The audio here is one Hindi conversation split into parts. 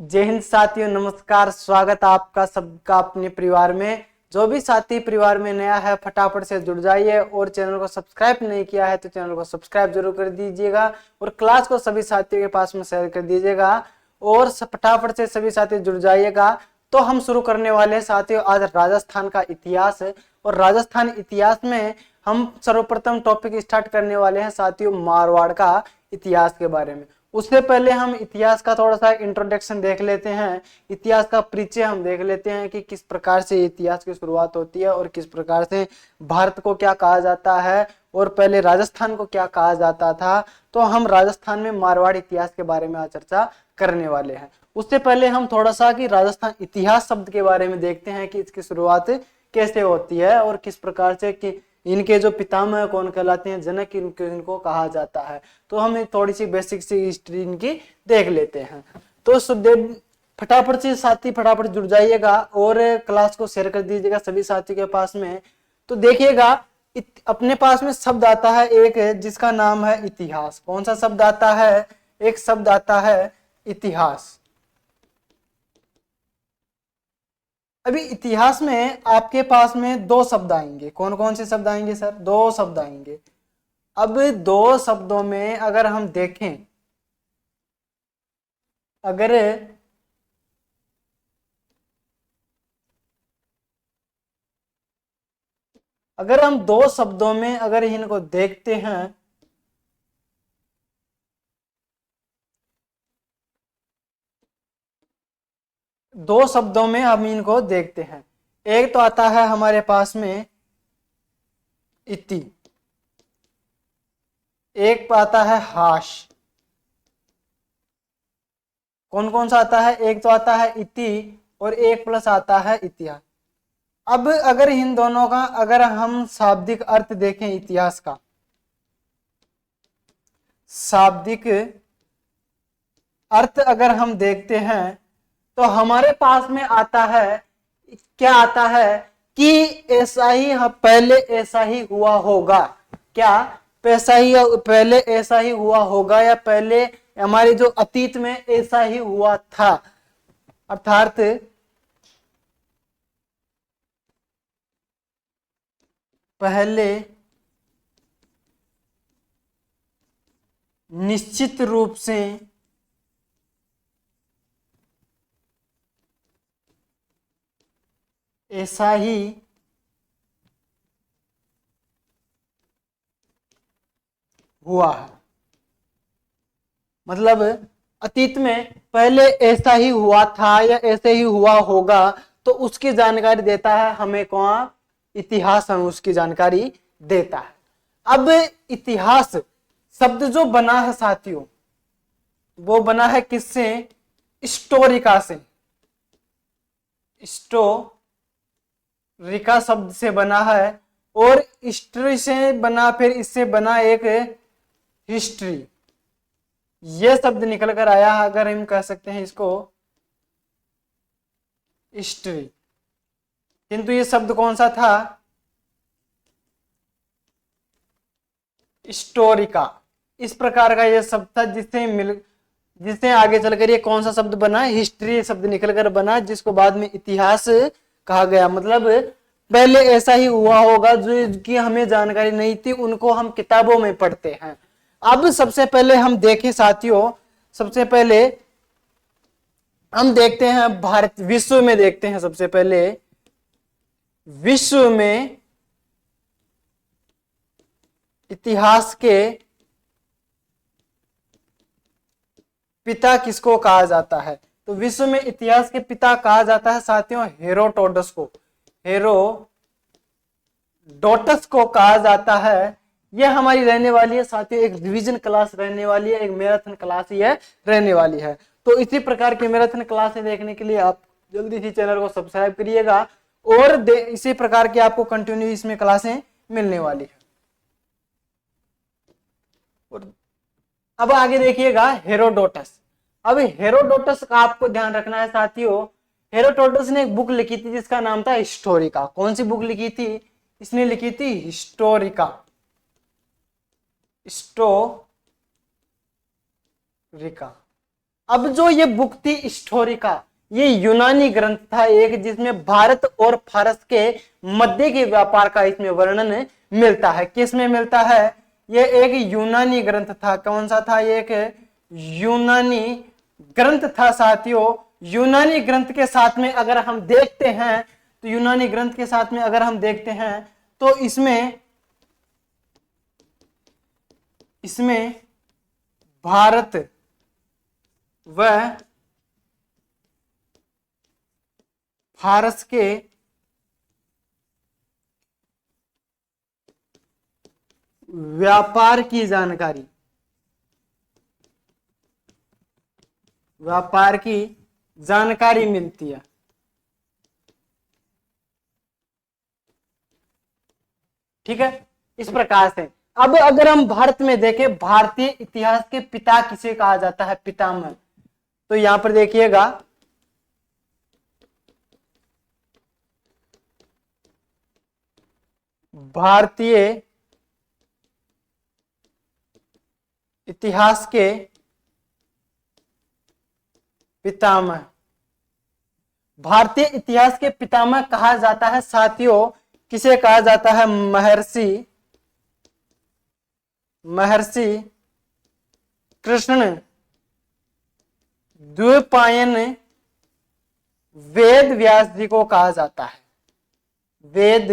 जय हिंद साथियों, नमस्कार। स्वागत आपका सबका अपने परिवार में। जो भी साथी परिवार में नया है फटाफट से जुड़ जाइए और चैनल को सब्सक्राइब नहीं किया है तो चैनल को सब्सक्राइब जरूर कर दीजिएगा और क्लास को सभी साथियों के पास में शेयर कर दीजिएगा और फटाफट से सभी साथी जुड़ जाइएगा। तो हम शुरू करने वाले हैं साथियों आज राजस्थान का इतिहास है और राजस्थान इतिहास में हम सर्वप्रथम टॉपिक स्टार्ट करने वाले हैं साथियों मारवाड़ का इतिहास के बारे में। उससे पहले हम इतिहास का थोड़ा सा इंट्रोडक्शन देख लेते हैं, इतिहास का परिचय हम देख लेते हैं कि किस प्रकार से इतिहास की शुरुआत होती है और किस प्रकार से भारत को क्या कहा जाता है और पहले राजस्थान को क्या कहा जाता था। तो हम राजस्थान में मारवाड़ इतिहास के बारे में आज चर्चा करने वाले हैं। उससे पहले हम थोड़ा सा कि राजस्थान इतिहास शब्द के बारे में देखते हैं कि इसकी शुरुआत कैसे होती है और किस प्रकार से कि इनके जो पितामह कौन कहलाते हैं, जनक इनको कहा जाता है। तो हम थोड़ी सी बेसिक सी हिस्ट्री इनकी देख लेते हैं। तो सुखदेव फटाफट से साथी फटाफट जुड़ जाइएगा और क्लास को शेयर कर दीजिएगा सभी साथियों के पास में। तो देखिएगा अपने पास में शब्द आता है एक जिसका नाम है इतिहास। कौन सा शब्द आता है? एक शब्द आता है इतिहास। अभी इतिहास में आपके पास में दो शब्द आएंगे। कौन कौन से शब्द आएंगे सर? दो शब्द आएंगे। अब दो शब्दों में अगर हम देखें, अगर हम दो शब्दों में अगर इनको देखते हैं, दो शब्दों में हम इनको देखते हैं। एक तो आता है हमारे पास में इति, एक आता है हाश। कौन कौन सा आता है? एक तो आता है इति और एक प्लस आता है इतिहास। अब अगर इन दोनों का अगर हम शाब्दिक अर्थ देखें, इतिहास का शाब्दिक अर्थ अगर हम देखते हैं तो हमारे पास में आता है, क्या आता है कि ऐसा ही पहले ऐसा ही हुआ होगा। क्या पहले ऐसा ही हुआ होगा या पहले हमारे जो अतीत में ऐसा ही हुआ था। अर्थात पहले निश्चित रूप से ऐसा ही हुआ है। मतलब अतीत में पहले ऐसा ही हुआ था या ऐसे ही हुआ होगा, तो उसकी जानकारी देता है हमें कौन? इतिहास हमें उसकी जानकारी देता है। अब इतिहास शब्द जो बना है साथियों, वो बना है किससे? स्टोरिका से। स्टोरिका शब्द से बना है और हिस्ट्री से बना, फिर इससे बना एक हिस्ट्री। ये शब्द निकल कर आया, अगर हम कह सकते हैं इसको हिस्ट्री। किंतु ये शब्द कौन सा था? स्टोरिका। इस प्रकार का ये शब्द था जिससे आगे चलकर ये कौन सा शब्द बना? हिस्ट्री शब्द निकल कर बना, जिसको बाद में इतिहास कहा गया। मतलब पहले ऐसा ही हुआ होगा जो कि हमें जानकारी नहीं थी, उनको हम किताबों में पढ़ते हैं। अब सबसे पहले हम देखें साथियों, सबसे पहले हम देखते हैं भारत, विश्व में देखते हैं। सबसे पहले विश्व में इतिहास के पिता किसको कहा जाता है? तो विश्व में इतिहास के पिता कहा जाता है साथियों हेरोडोटस को। हेरोडोटस को कहा जाता है। यह हमारी रहने वाली है साथियों, एक रिवीजन क्लास रहने वाली है, एक मैराथन क्लास ही है रहने वाली है। तो इसी प्रकार की मैराथन क्लासें देखने के लिए आप जल्दी से चैनल को सब्सक्राइब करिएगा और इसी प्रकार की आपको कंटिन्यू इसमें क्लासें मिलने वाली है। और अब आगे देखिएगा हेरोडोटस। अब हेरोडोटस का आपको ध्यान रखना है साथियों, हेरोडोटस ने एक बुक लिखी थी जिसका नाम था हिस्टोरिका। कौन सी बुक लिखी थी? इसने लिखी थी हिस्टोरिका। हिस्टोरिका। अब जो ये बुक थी स्टोरिका, ये यूनानी ग्रंथ था एक, जिसमें भारत और फारस के मध्य के व्यापार का इसमें वर्णन मिलता है। किस में मिलता है? ये एक यूनानी ग्रंथ था। कौन सा था? ये एक यूनानी ग्रंथ था साथियों। यूनानी ग्रंथ के साथ में अगर हम देखते हैं तो यूनानी ग्रंथ के साथ में अगर हम देखते हैं तो इसमें भारत व फारस के व्यापार की जानकारी मिलती है। ठीक है, इस प्रकार से। अब अगर हम भारत में देखें, भारतीय इतिहास के पिता किसे कहा जाता है? पितामह। तो यहां पर देखिएगा, भारतीय इतिहास के पितामह, भारतीय इतिहास के पितामह कहा जाता है साथियों, किसे कहा जाता है? महर्षि कृष्ण द्विपायन वेद व्यास जी को कहा जाता है। वेद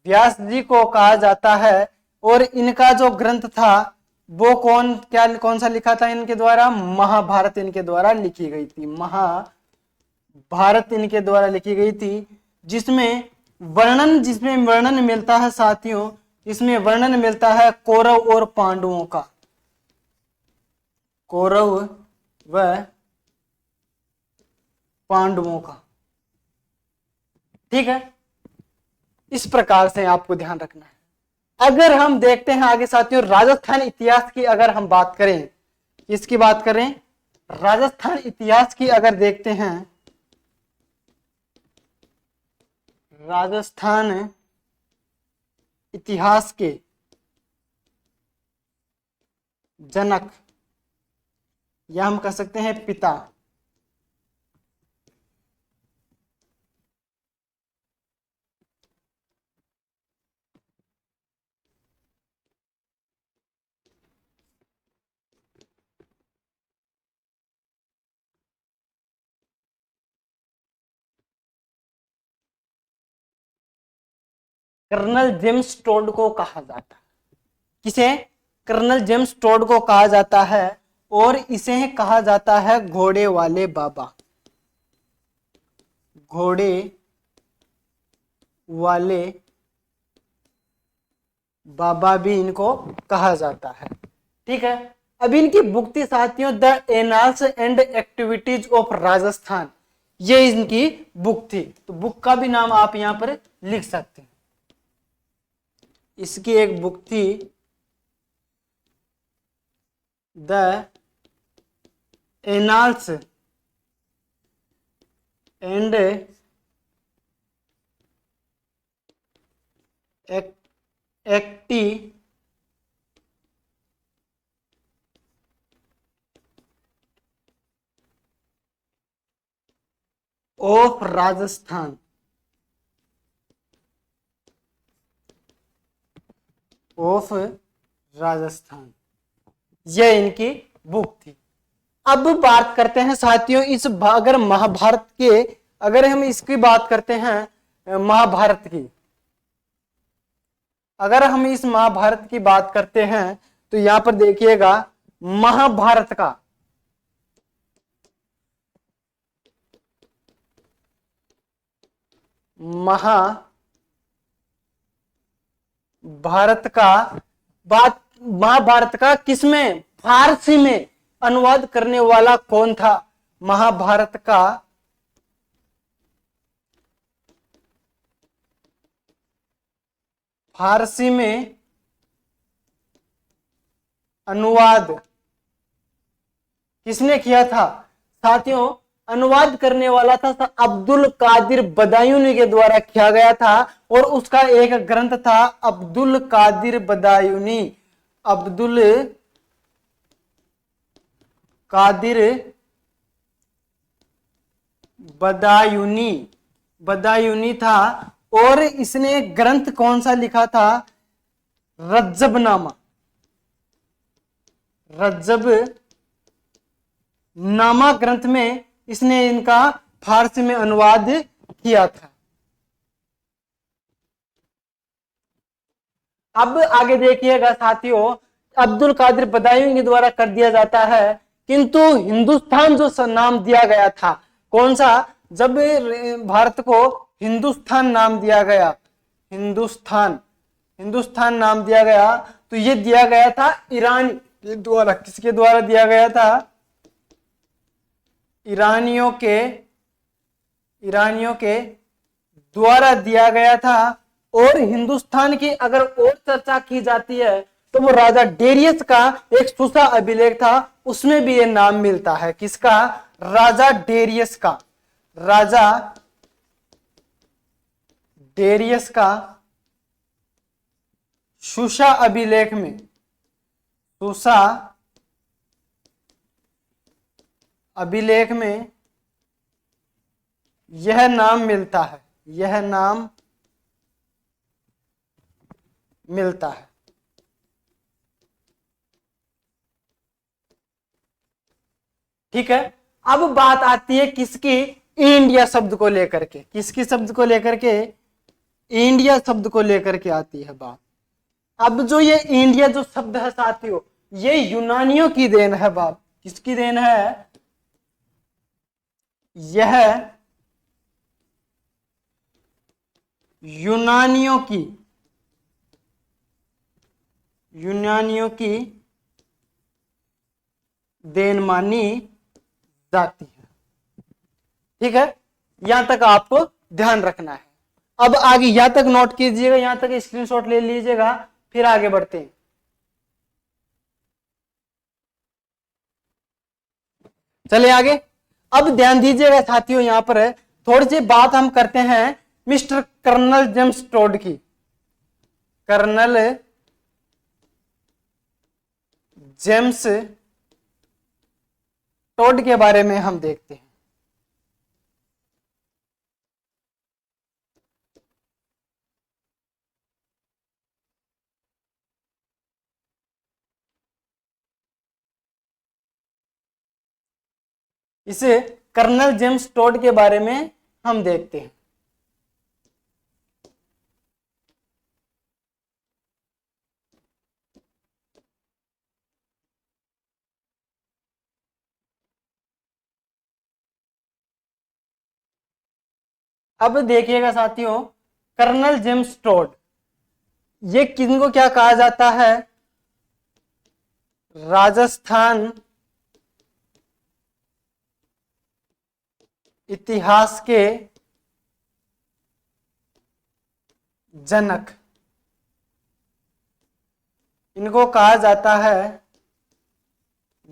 व्यास जी को कहा जाता है। और इनका जो ग्रंथ था वो कौन सा लिखा था इनके द्वारा? महाभारत इनके द्वारा लिखी गई थी। महाभारत इनके द्वारा लिखी गई थी, जिसमें वर्णन मिलता है साथियों, इसमें वर्णन मिलता है कौरव और पांडवों का, कौरव व पांडवों का। ठीक है, इस प्रकार से आपको ध्यान रखना है। अगर हम देखते हैं आगे साथियों, राजस्थान इतिहास की अगर हम बात करें, किसकी बात करें? राजस्थान इतिहास की अगर देखते हैं, राजस्थान इतिहास के जनक, या हम कह सकते हैं पिता, कर्नल जेम्स टोड को कहा जाता है। किसे? कर्नल जेम्स टोड को कहा जाता है। और इसे कहा जाता है घोड़े वाले बाबा, घोड़े वाले बाबा भी इनको कहा जाता है। ठीक है, अब इनकी बुक थी साथियों the annals and activities of Rajasthan, ये इनकी बुक थी। तो बुक का भी नाम आप यहां पर लिख सकते हैं। इसकी एक बुक थी the annals and activities of Rajasthan, यह इनकी बुक थी। अब बात करते हैं साथियों अगर महाभारत के, अगर हम इसकी बात करते हैं महाभारत की, अगर हम इस महाभारत की बात करते हैं तो यहां पर देखिएगा महाभारत का महाभारत का किसमें? फारसी में अनुवाद करने वाला कौन था? महाभारत का फारसी में अनुवाद किसने किया था साथियों? अनुवाद करने वाला था अब्दुल कादिर बदायूनी के द्वारा किया गया था। और उसका एक ग्रंथ था अब्दुल कादिर बदायूनी, अब्दुल कादिर बदायूनी, बदायूनी था। और इसने ग्रंथ कौन सा लिखा था? रज्जबनामा, रज्जब नामा ग्रंथ में इसने इनका फारसी में अनुवाद किया था। अब आगे देखिएगा साथियों, अब्दुल कादिर बदायूनी के द्वारा कर दिया जाता है, किंतु हिंदुस्तान जो नाम दिया गया था, कौन सा? जब भारत को हिंदुस्तान नाम दिया गया, हिंदुस्तान, हिंदुस्तान नाम दिया गया, तो ये दिया गया था ईरान के द्वारा। किसके द्वारा दिया गया था? ईरानियों के द्वारा दिया गया था। और हिंदुस्तान की अगर और चर्चा की जाती है तो वो राजा डेरियस का एक सुसा अभिलेख था, उसमें भी ये नाम मिलता है। किसका? राजा डेरियस का, राजा डेरियस का सुसा अभिलेख में, सुसा अभिलेख में यह नाम मिलता है, यह नाम मिलता है। ठीक है, अब बात आती है किसकी? इंडिया शब्द को लेकर के। किसकी शब्द को लेकर के? इंडिया शब्द को लेकर के आती है बात। अब जो ये इंडिया जो शब्द है साथियों, ये यूनानियों की देन है बात। किसकी देन है? यह यूनानियों की देन मानी जाती है। ठीक है, यहां तक आपको ध्यान रखना है। अब आगे यहां तक नोट कीजिएगा, यहां तक स्क्रीनशॉट ले लीजिएगा, फिर आगे बढ़ते हैं। चले आगे। अब ध्यान दीजिएगा साथियों, यहां पर थोड़ी सी बात हम करते हैं मिस्टर कर्नल जेम्स टोड की। कर्नल जेम्स टोड के बारे में हम देखते हैं। इसे कर्नल जेम्स टोड के बारे में हम देखते हैं। अब देखिएगा साथियों, कर्नल जेम्स टोड, ये किनको क्या कहा जाता है? राजस्थान इतिहास के जनक, इनको कहा जाता है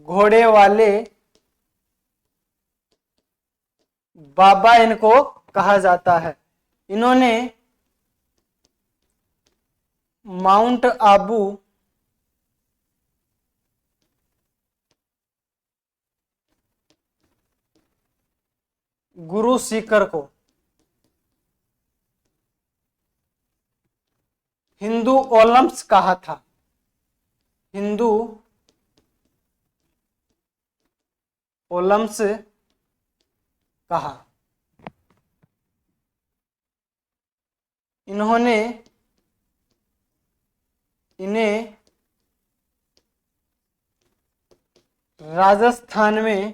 घोड़े वाले बाबा, इनको कहा जाता है। इन्होंने माउंट आबू गुरु सीकर को हिंदू ओलंप्स कहा था, हिंदू ओलंप्स कहा। इन्हें राजस्थान में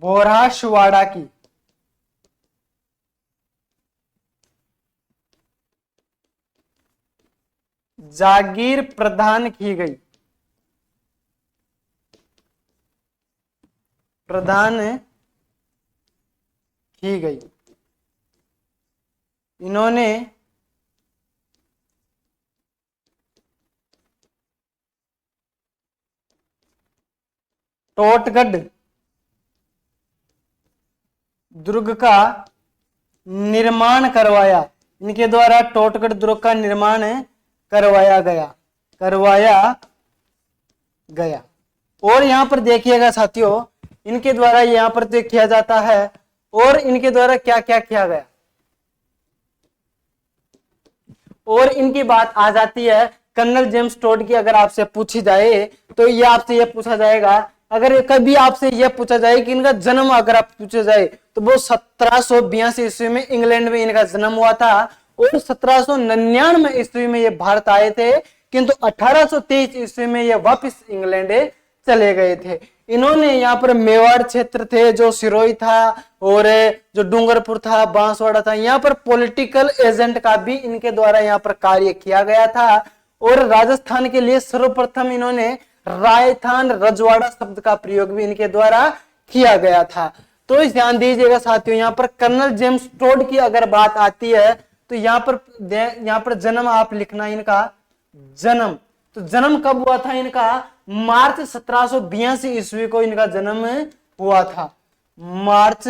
बोराशवाड़ा की जागीर प्रदान की गई, प्रदान की गई। इन्होंने टोटगढ़ दुर्ग का निर्माण करवाया। इनके द्वारा टोटगढ़ दुर्ग का निर्माण करवाया गया, करवाया गया। और यहां पर देखिएगा साथियों, इनके द्वारा यहां पर तो किया जाता है, और इनके द्वारा क्या क्या किया गया, और इनकी बात आ जाती है कर्नल जेम्स टोड की। अगर आपसे पूछी जाए तो ये आपसे ये पूछा जाएगा, अगर कभी आपसे यह पूछा जाए कि इनका जन्म अगर आप पूछा जाए तो वो 1782 ईस्वी में इंग्लैंड में इनका जन्म हुआ था, और 1799 ईस्वी में ये भारत आए थे, किंतु 1823 ईस्वी में ये वापस इंग्लैंड चले गए थे। इन्होंने यहाँ पर मेवाड़ क्षेत्र थे, जो सिरोही था, और जो डूंगरपुर था, बांसवाड़ा था, यहाँ पर पॉलिटिकल एजेंट का भी इनके द्वारा यहाँ पर कार्य किया गया था। और राजस्थान के लिए सर्वप्रथम इन्होंने रायथान रजवाड़ा शब्द का प्रयोग भी इनके द्वारा किया गया था। तो इस ध्यान दीजिएगा साथियों, यहाँ पर कर्नल जेम्स टोड की अगर बात आती है तो यहाँ पर जन्म आप लिखना, इनका जन्म, तो जन्म कब हुआ था इनका, मार्च 1782 ईस्वी को इनका जन्म हुआ था। मार्च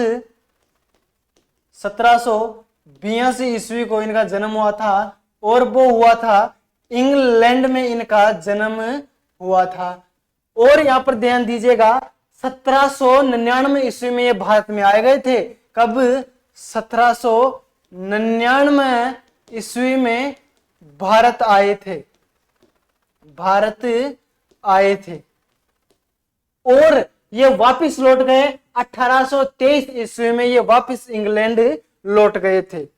1782 ईस्वी को इनका जन्म हुआ था, और वो हुआ था इंग्लैंड में इनका जन्म हुआ था। और यहां पर ध्यान दीजिएगा 1799 ईस्वी में ये भारत में आए गए थे। कब, 1799 ईस्वी में भारत आए थे, भारत आए थे, और ये वापस लौट गए 1823 ईस्वी में, ये वापस इंग्लैंड लौट गए थे।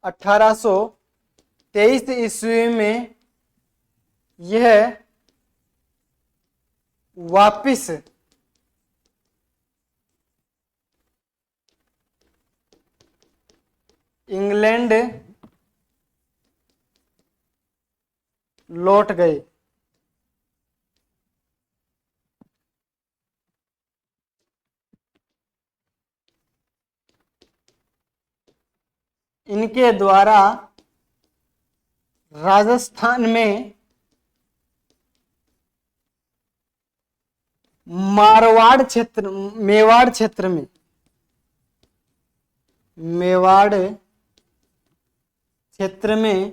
1823 ईस्वी में यह वापस इंग्लैंड लौट गए। इनके द्वारा राजस्थान में मारवाड़ क्षेत्र, मेवाड़ क्षेत्र में, मेवाड़ क्षेत्र में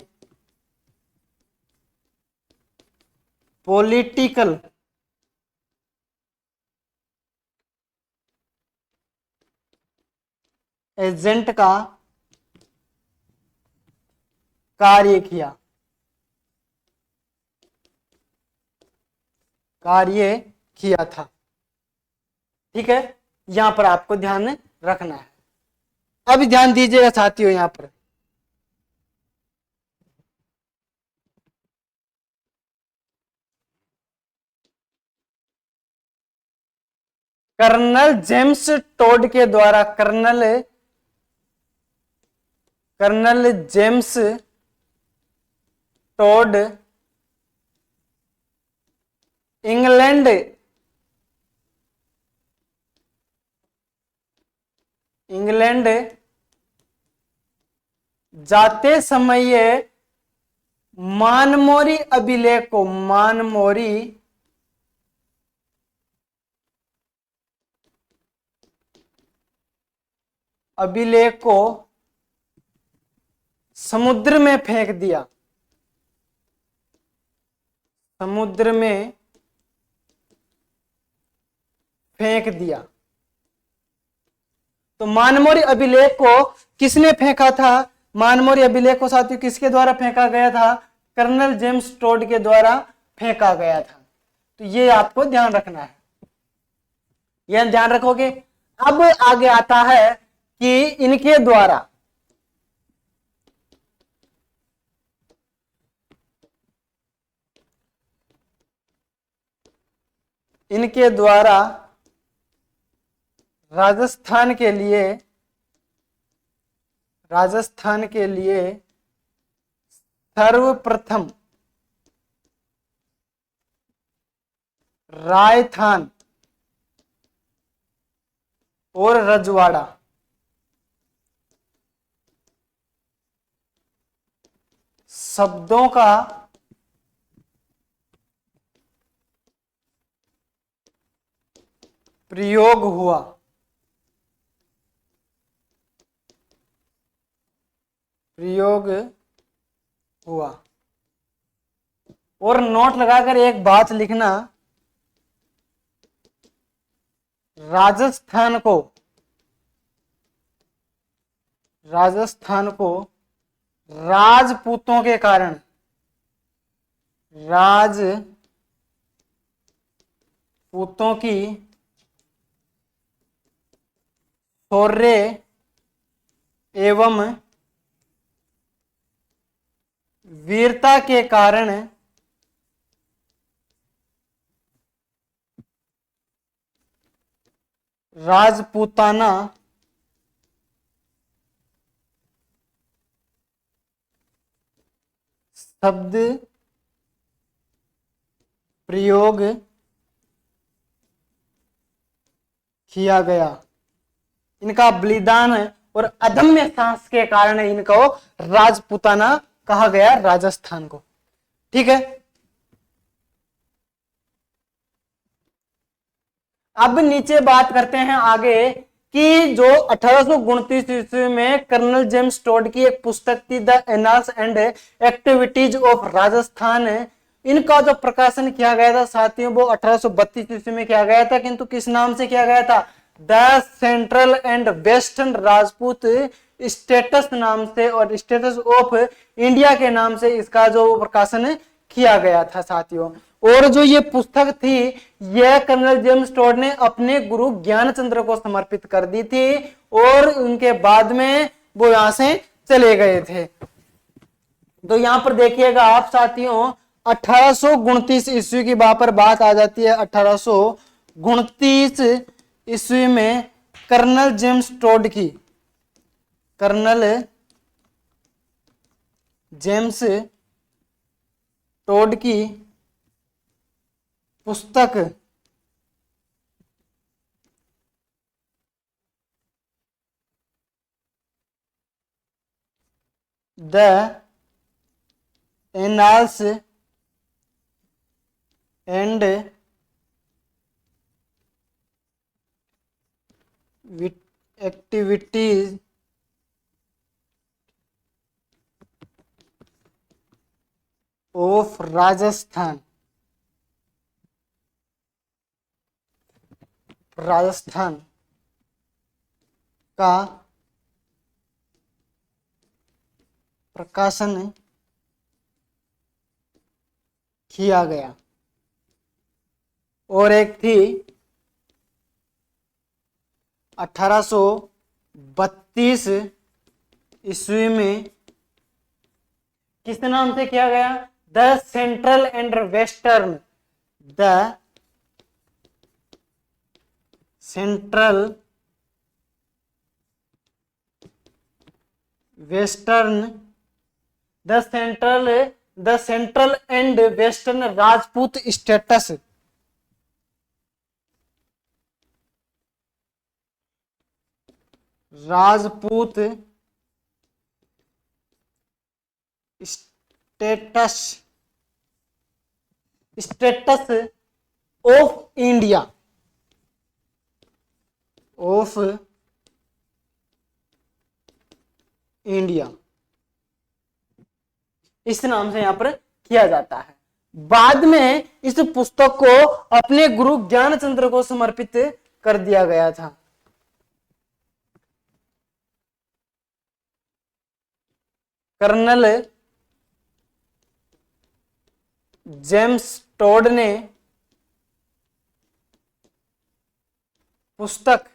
पॉलिटिकल एजेंट का कार्य किया, कार्य किया था। ठीक है, यहां पर आपको ध्यान रखना है। अब ध्यान दीजिएगा साथियों, यहां पर कर्नल जेम्स टोड के द्वारा, कर्नल जेम्स टोड इंग्लैंड जाते समय मानमोरी अभिलेख को, मानमोरी अभिलेख को समुद्र में फेंक दिया, समुद्र में फेंक दिया। तो मानमोरी अभिलेख को किसने फेंका था, मानमोरी अभिलेख को साथियों किसके द्वारा फेंका गया था, कर्नल जेम्स टोड के द्वारा फेंका गया था। तो ये आपको ध्यान रखना है, यह ध्यान रखोगे। अब आगे आता है कि इनके द्वारा राजस्थान के लिए सर्वप्रथम रायथान और रजवाड़ा शब्दों का प्रयोग हुआ, प्रयोग हुआ। और नोट लगाकर एक बात लिखना, राजस्थान को राजपूतों के कारण, राजपूतों की शौर्य एवं वीरता के कारण राजपूताना शब्द प्रयोग किया गया। इनका बलिदान और अदम्य साहस के कारण इनको राजपूताना कहा गया, राजस्थान को। ठीक है, अब नीचे बात करते हैं आगे कि जो 1829 ईस्वी में कर्नल जेम्स टोड की एक पुस्तक थी, the annals and activities of Rajasthan, इनका जो प्रकाशन किया गया था साथियों वो 1832 ईस्वी में किया गया था, किंतु किस नाम से किया गया था? The central and western Rajput status नाम से और स्टेटस ऑफ इंडिया के नाम से इसका जो प्रकाशन किया गया था साथियों। और जो ये पुस्तक थी यह कर्नल जेम्स टोड ने अपने गुरु ज्ञानचंद्र को समर्पित कर दी थी और उनके बाद में वो यहां से चले गए थे। तो यहां पर देखिएगा आप साथियों, 1829 ईस्वी की वहां पर बात आ जाती है। 1829 ईस्वी में कर्नल जेम्स टोड की, कर्नल जेम्स टोड की पुस्तक the annals and activities of Rajasthan का प्रकाशन किया गया। और एक थी 1832 ईस्वी में, किस नाम से किया गया? The central and western, the central western, the central and western Rajput status, Rajput status of India, इस नाम से यहां पर किया जाता है। बाद में इस पुस्तक को अपने गुरु ज्ञानचंद्र को समर्पित कर दिया गया था। कर्नल जेम्स टोड ने पुस्तक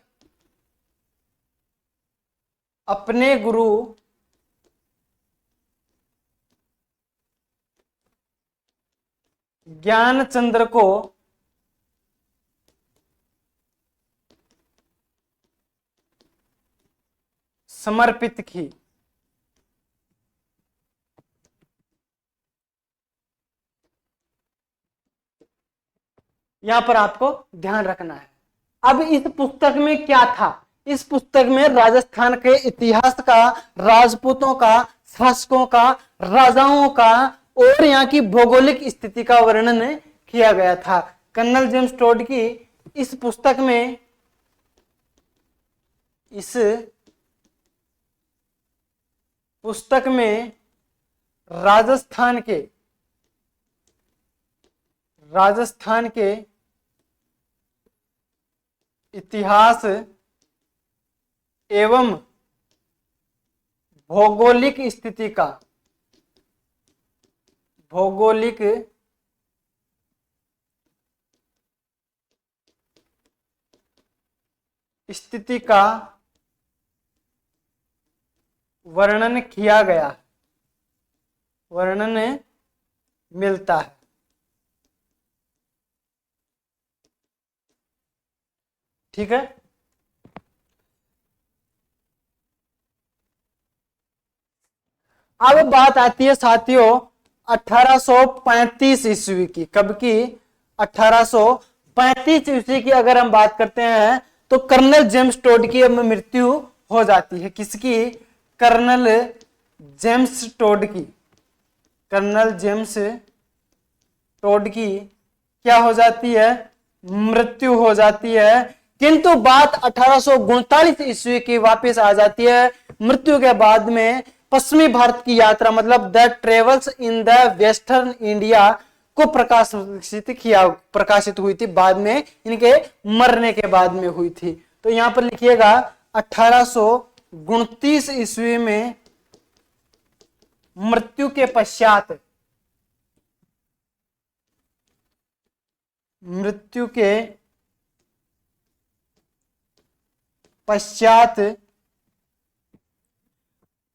अपने गुरु ज्ञानचंद्र को समर्पित की। यहां पर आपको ध्यान रखना है। अब इस पुस्तक में क्या था? इस पुस्तक में राजस्थान के इतिहास का, राजपूतों का, शासकों का, राजाओं का और यहाँ की भौगोलिक स्थिति का वर्णन किया गया था। कर्नल जेम्स टोड की इस पुस्तक में राजस्थान के इतिहास एवं भौगोलिक स्थिति का वर्णन किया गया, वर्णन मिलता है। ठीक है, अब बात आती है साथियों 1835 ईस्वी की। कब की? 1835 ईस्वी की अगर हम बात करते हैं तो कर्नल जेम्स टोड की अब मृत्यु हो जाती है। किसकी? कर्नल जेम्स टोड की। कर्नल जेम्स टोड की क्या हो जाती है? मृत्यु हो जाती है। किंतु बात 1839 ईस्वी की वापस आ जाती है। मृत्यु के बाद में पश्चिमी भारत की यात्रा मतलब the travels in the western India को प्रकाशित हुई थी, बाद में इनके मरने के बाद में हुई थी। तो यहां पर लिखिएगा 1829 ईस्वी में मृत्यु के पश्चात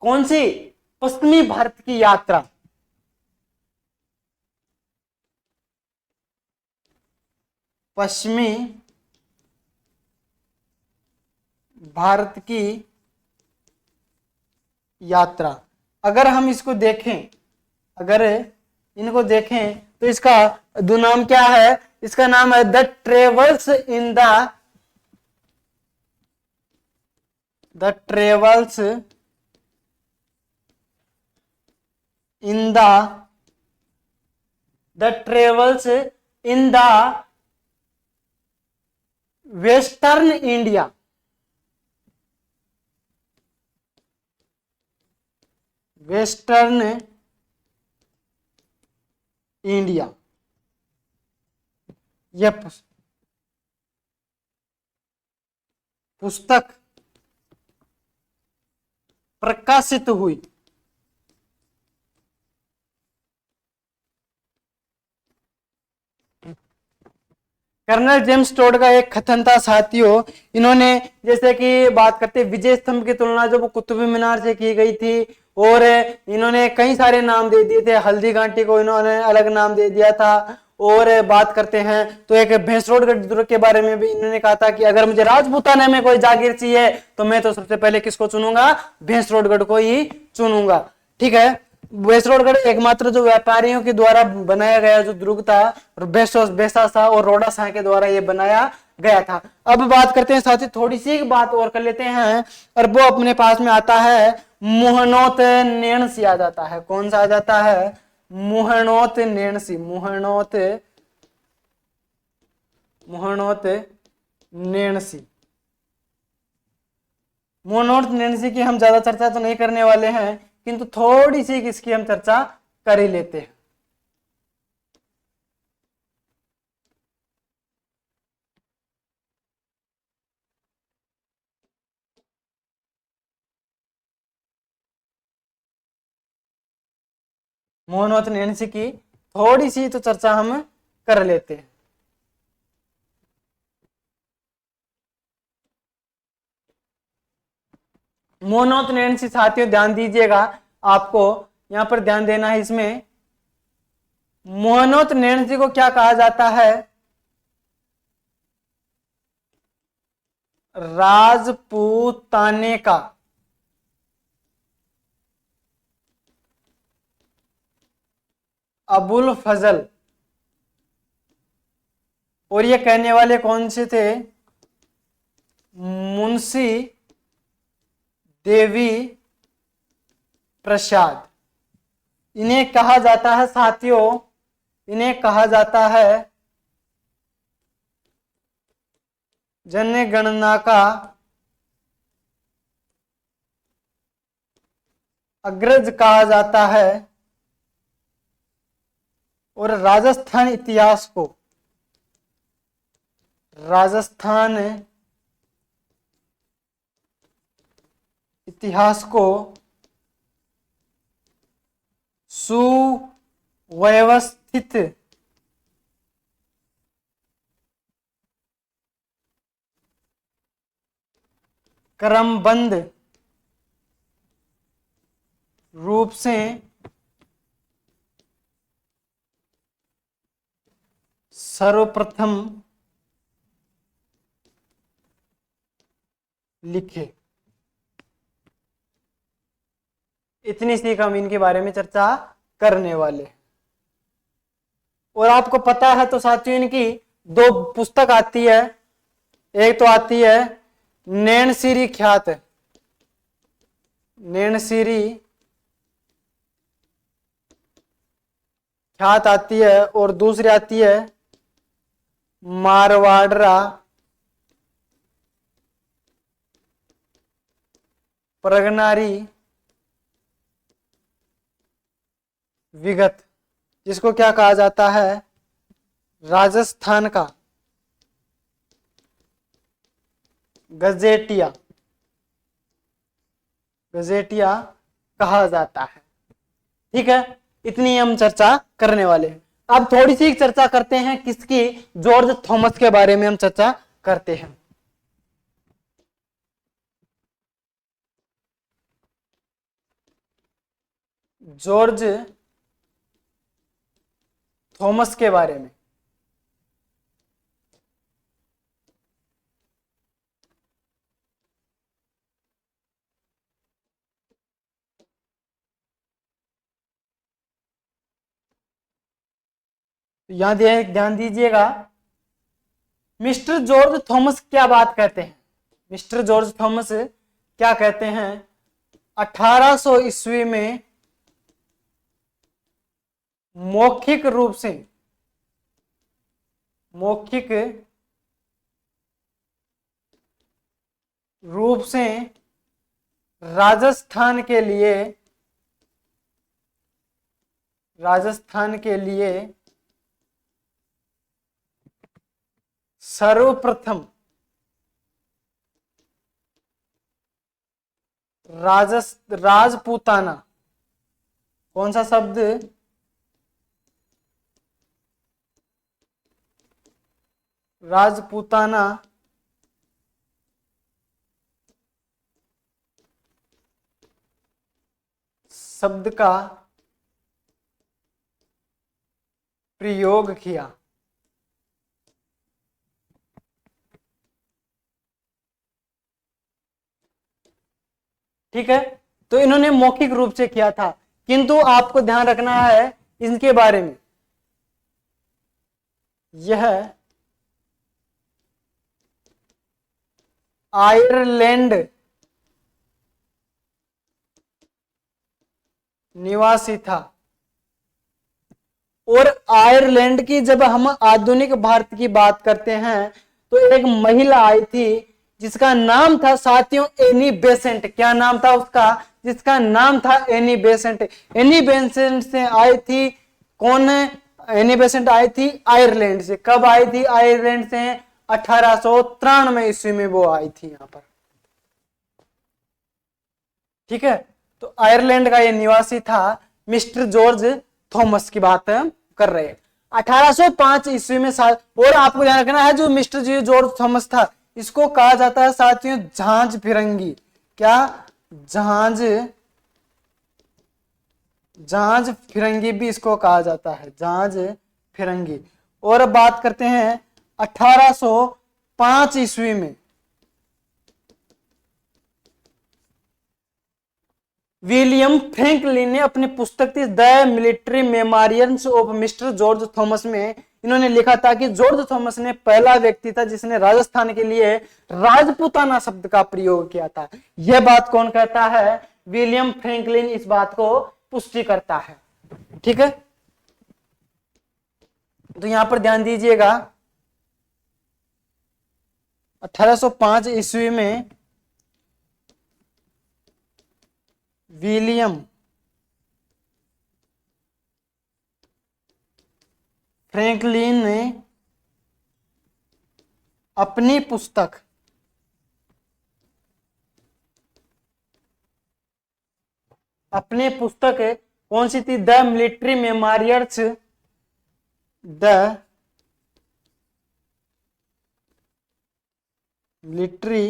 कौन सी? पश्चिमी भारत की यात्रा, पश्चिमी भारत की यात्रा। अगर हम इसको देखें, अगर इनको देखें तो इसका दो नाम क्या है? इसका नाम है the travels in the western India. Western India यह पुस्तक प्रकाशित हुई। कर्नल जेम्स टोड का एक कथन था साथियों, इन्होंने जैसे कि बात करते विजय स्तंभ की तुलना जो वो कुतुब मीनार से की गई थी, और इन्होंने कई सारे नाम दे दिए थे। हल्दी घाटी को इन्होंने अलग नाम दे दिया था। और बात करते हैं तो एक भैंसरोडगढ़ दुर्ग के बारे में भी इन्होंने कहा था कि अगर मुझे राजपूताना में कोई जागीर चाहिए तो मैं तो सबसे पहले किसको चुनूंगा? भैंसरोडगढ़ को ही चुनूंगा। ठीक है, भैंसरोडगढ़ एकमात्र जो व्यापारियों के द्वारा बनाया गया जो दुर्ग था, बेसासा और रोडासा के द्वारा ये बनाया गया था। अब बात करते हैं साथी, थोड़ी सी बात और कर लेते हैं, और वो अपने पास में आता है मुहनोत नेणसी आ जाता है। कौन सा आ जाता है? मुहनोत नेणसी। मुहनोत नेणसी। मुहनोत नेणसी की हम ज्यादा चर्चा तो नहीं करने वाले हैं, किंतु थोड़ी सी इसकी हम चर्चा कर ही लेते हैं। मोहनोत नेणसी की थोड़ी सी तो चर्चा हम कर लेते हैं। मोहनोत नेणसी साथियों ध्यान दीजिएगा, आपको यहां पर ध्यान देना है। इसमें मोहनोत नेणसी को क्या कहा जाता है? राजपूताने का अबुल फजल। और ये कहने वाले कौन से थे? मुंशी देवी प्रसाद। इन्हें कहा जाता है साथियों, इन्हें कहा जाता है जनगणना का अग्रज कहा जाता है। और राजस्थान इतिहास को सुव्यवस्थित क्रमबद्ध रूप से सर्वप्रथम लिखे। इतनी सी हम इनके बारे में चर्चा करने वाले। और आपको पता है तो साथियों इनकी दो पुस्तक आती है। एक तो आती है नैनसिरी ख्यात आती है, और दूसरी आती है मारवाड़रा प्रगनारी विगत, जिसको क्या कहा जाता है, राजस्थान का गजेटिया कहा जाता है। ठीक है, इतनी हम चर्चा करने वाले हैं। अब थोड़ी सी चर्चा करते हैं किसकी, जॉर्ज थॉमस के बारे में हम चर्चा करते हैं। जॉर्ज थॉमस के बारे में। तो यहां ध्यान दीजिएगा, मिस्टर जॉर्ज थॉमस क्या बात कहते हैं। मिस्टर जॉर्ज थॉमस क्या कहते हैं, 1800 ईस्वी में मौखिक रूप से राजस्थान के लिए सर्वप्रथम राजपूताना, कौन सा शब्द, राजपूताना शब्द का प्रयोग किया। ठीक है, तो इन्होंने मौखिक रूप से किया था, किंतु आपको ध्यान रखना है इनके बारे में, यह आयरलैंड निवासी था। और आयरलैंड की जब हम आधुनिक भारत की बात करते हैं तो एक महिला आई थी जिसका नाम था साथियों एनी बेसेंट। क्या नाम था उसका, जिसका नाम था एनी बेसेंट। एनी बेसेंट से आई थी, कौन है, एनी बेसेंट आई थी आयरलैंड से। कब आई थी आयरलैंड से, 1893 ईस्वी में वो आई थी यहां पर। ठीक है, तो आयरलैंड का ये निवासी था, मिस्टर जॉर्ज थॉमस की बात कर रहे हैं। 1805 ईस्वी में और आपको ध्यान रखना है, जो मिस्टर जॉर्ज थॉमस था इसको कहा जाता है साथियों जहाज फिरंगी। क्या, जहाज फिरंगी भी इसको कहा जाता है, जहाज फिरंगी। और अब बात करते हैं 1805 ईस्वी में विलियम फ्रैंकलिन ने अपनी पुस्तक थी the military memorials of mister George Thomas में इन्होंने लिखा था कि जॉर्ज थॉमस ने पहला व्यक्ति था जिसने राजस्थान के लिए राजपूताना शब्द का प्रयोग किया था। यह बात कौन कहता है, विलियम फ्रैंकलिन इस बात को पुष्टि करता है। ठीक है, तो यहां पर ध्यान दीजिएगा, 1805 ईस्वी में विलियम फ्रैंकलिन ने अपनी पुस्तक कौन सी थी? The military memorials, the military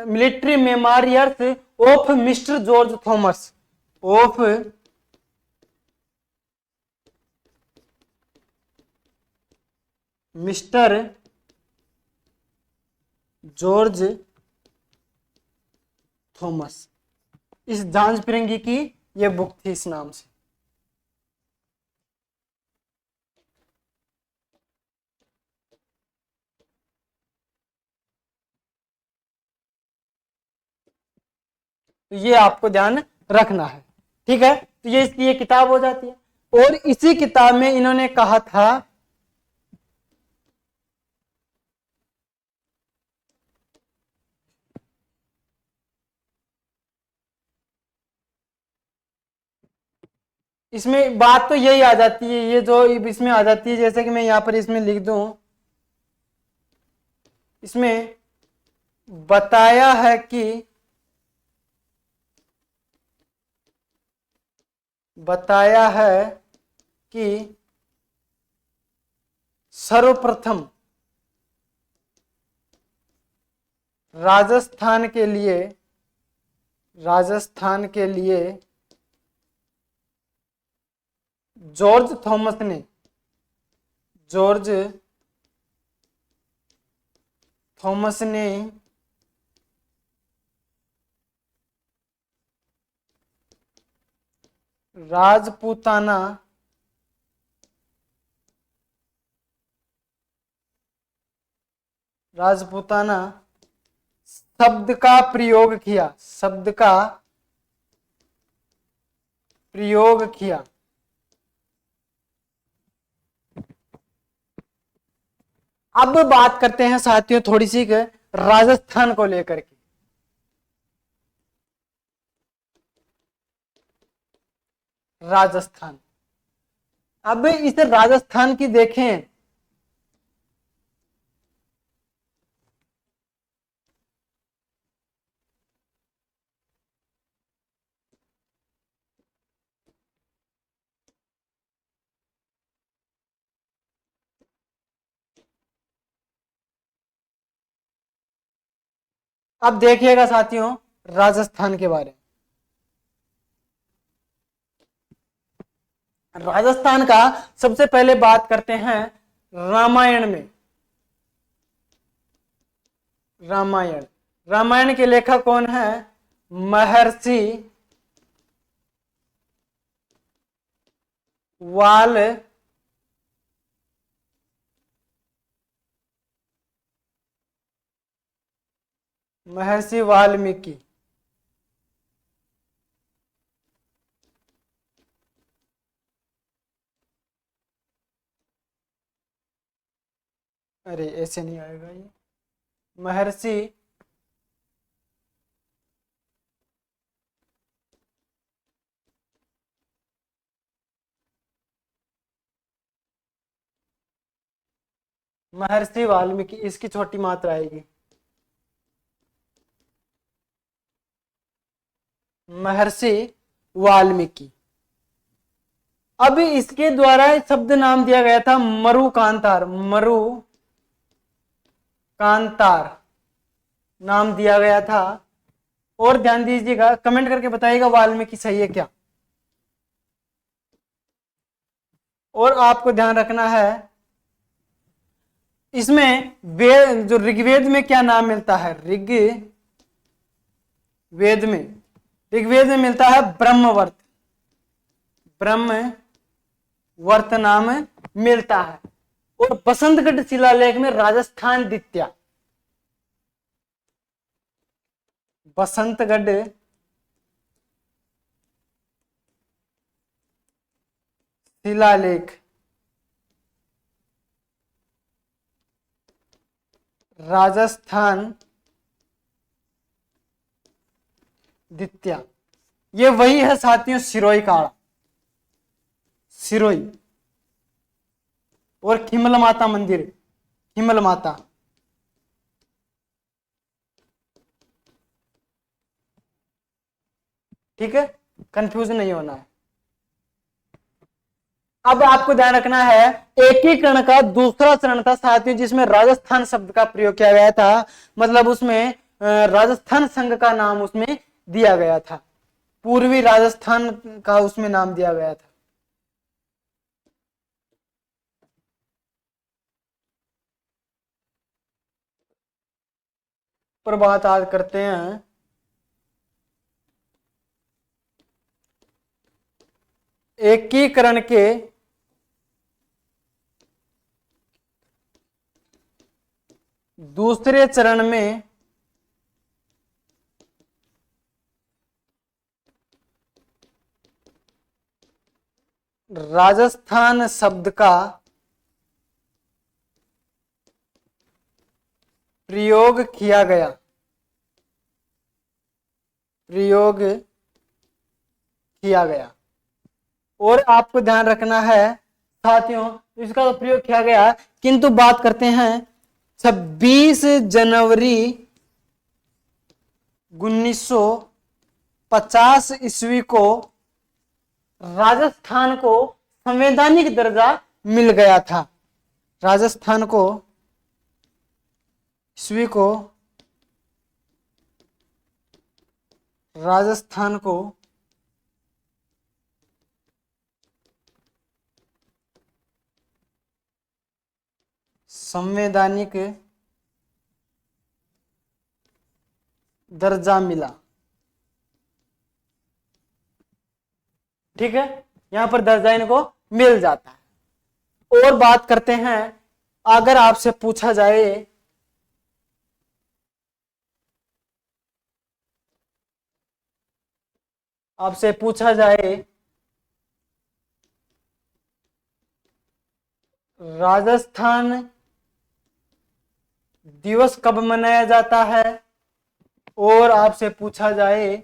military memorials of mister George Thomas, of mister George Thomas. इस जांच फिरंगी की यह बुक थी इस नाम से। तो ये आपको ध्यान रखना है, ठीक है। तो ये इसकी ये किताब हो जाती है। और इसी किताब में इन्होंने कहा था इसमें बात तो यही आ जाती है, ये जो इसमें आ जाती है, जैसे कि मैं यहां पर इसमें लिख दूं, इसमें बताया है कि सर्वप्रथम राजस्थान के लिए जॉर्ज थॉमस ने राजपूताना शब्द का प्रयोग किया। अब बात करते हैं साथियों थोड़ी सी राजस्थान को लेकर के। राजस्थान, अब इस राजस्थान की देखें, अब देखिएगा साथियों राजस्थान के बारे में। राजस्थान का सबसे पहले बात करते हैं रामायण में। रामायण के लेखक कौन है? महर्षि वाल्मीकि। अरे ऐसे नहीं आएगा ये, महर्षि वाल्मीकि, इसकी छोटी मात्रा आएगी महर्षि वाल्मीकि। अब इसके द्वारा शब्द नाम दिया गया था मरुकांतार नाम दिया गया था। और ध्यान दीजिएगा, कमेंट करके बताइएगा वाल्मीकि सही है क्या। और आपको ध्यान रखना है इसमें जो ऋग्वेद में क्या नाम मिलता है? ऋग्वेद में मिलता है ब्रह्मवर्त नाम मिलता है। और बसंतगढ़ शिलालेख में राजस्थान द्वितीय, बसंतगढ़ शिलालेख राजस्थान द्वितीय। ये वही है साथियों सिरोही काड़ा, सिरोही। और खिमल माता मंदिर, खिमल माता। ठीक है, कंफ्यूज नहीं होना है। अब आपको ध्यान रखना है, एकीकरण का दूसरा चरण था साथियों जिसमें राजस्थान शब्द का प्रयोग किया गया था, मतलब उसमें राजस्थान संघ का नाम उसमें दिया गया था, पूर्वी राजस्थान का उसमें नाम दिया गया था। पर बात आज करते हैं एकीकरण के दूसरे चरण में राजस्थान शब्द का प्रयोग किया गया, प्रयोग किया गया। और आपको ध्यान रखना है साथियों, इसका तो प्रयोग किया गया, किंतु बात करते हैं 26 जनवरी 1950 ईस्वी को राजस्थान को संवैधानिक दर्जा मिल गया था। राजस्थान को ईस्वी को राजस्थान को संवैधानिक दर्जा मिला। ठीक है, यहां पर दर्जा इनको मिल जाता है। और बात करते हैं, अगर आपसे पूछा जाए राजस्थान दिवस कब मनाया जाता है, और आपसे पूछा जाए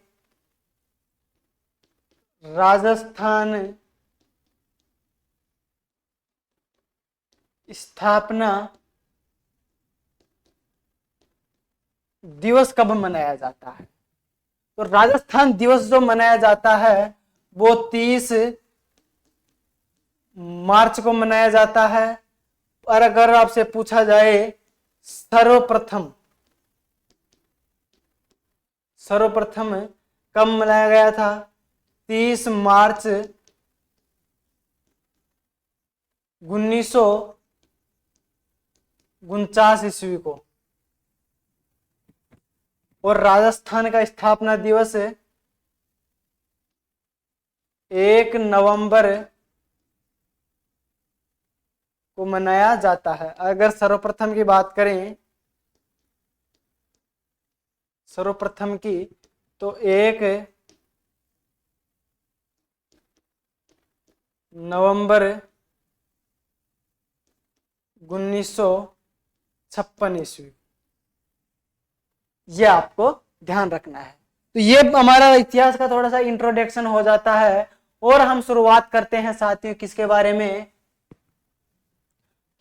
राजस्थान स्थापना दिवस कब मनाया जाता है, तो राजस्थान दिवस जो मनाया जाता है वो 30 मार्च को मनाया जाता है। और अगर आपसे पूछा जाए सर्वप्रथम कब मनाया गया था, 30 मार्च 1949 ईस्वी को। और राजस्थान का स्थापना दिवस 1 नवंबर को मनाया जाता है। अगर सर्वप्रथम की बात करें, सर्वप्रथम की, तो 1 नवंबर 1956 ईस्वी। ये आपको ध्यान रखना है। तो ये हमारा इतिहास का थोड़ा सा इंट्रोडक्शन हो जाता है। और हम शुरुआत करते हैं साथियों किसके बारे में,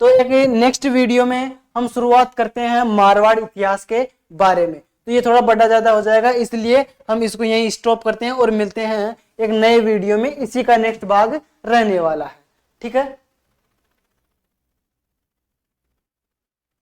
तो एक नेक्स्ट वीडियो में हम शुरुआत करते हैं मारवाड़ इतिहास के बारे में। तो ये थोड़ा बड़ा ज्यादा हो जाएगा, इसलिए हम इसको यहीं स्टॉप करते हैं और मिलते हैं एक नए वीडियो में। इसी का नेक्स्ट भाग रहने वाला है। ठीक है।